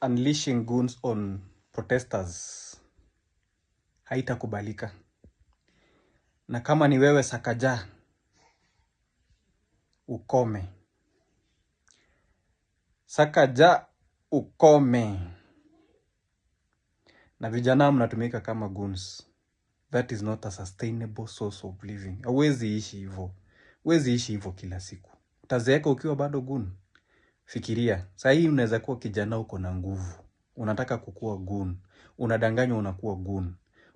unleashing goons on protesters haitakubalika. Na kama ni wewe Sakaja, ukome. Sakaja, ukome. Na vijana mnatumika kama goons. That is not a sustainable source of living. Huwezi ishi hivyo. Huwezi ishi hivyo kila siku. Utazeeka ukiwa bado goon. Fikiria, saa hii unaweza kuwa kijana uko na nguvu. Unataka kukua goon. Unadanganywa unakuwa goon.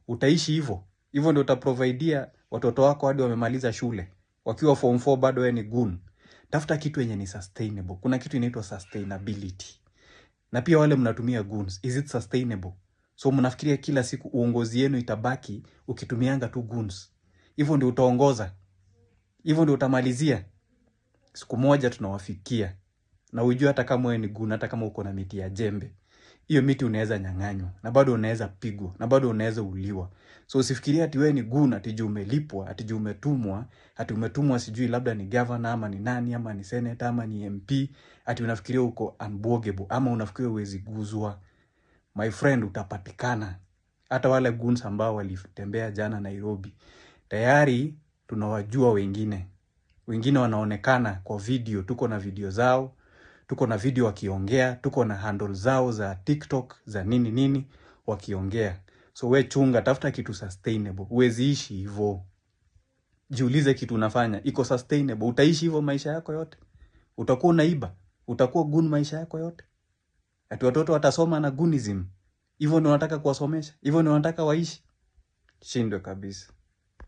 Utaishi hivyo. Hivyo ndio utaprovidea watoto wako hadi wamemaliza shule. Wakiwa form 4 bado wewe ni goon. Tafuta kitu yenye ni sustainable. Kuna kitu inaitwa sustainability. Na pia wale mnatumia goons, is it sustainable? So mnafikiria kila siku uongozi yenu itabaki ukitumianga tu goons. Hivyo ndio utaongoza. Hivyo ndio utamalizia. Siku moja tunawafikia. Na ujue hata kama wewe ni goon, hata kama uko na miti ya jembe, hiyo miti unaweza nyang'anywa, na bado unaweza pigwa, na bado unaweza uliwa. So usifikirie ati wewe ni goon, ati juu umelipwa, ati juu umetumwa, ati umetumwa sijui labda ni governor ama ni nani ama ni senator ama ni MP, ati unafikiria uko unbogable ama unafikiria huwezi guzwa. My friend, utapatikana. Hata wale goons ambao walitembea jana Nairobi, tayari tunawajua wengine. Wengine wanaonekana kwa video, tuko na video zao, tuko na video wakiongea, tuko na handle zao za TikTok, za nini wakiongea. So we chunga, tafuta kitu sustainable. Huwezi ishi hivyo. Jiulize kitu unafanya iko sustainable. Utaishi hivyo maisha yako yote? Utakuwa unaiba? Utakuwa goon maisha yako yote? Ati watoto watasoma na goonism? Hivyo ndio unataka kuwasomesha? Hivyo ndio unataka waishi? Shindwe kabisa.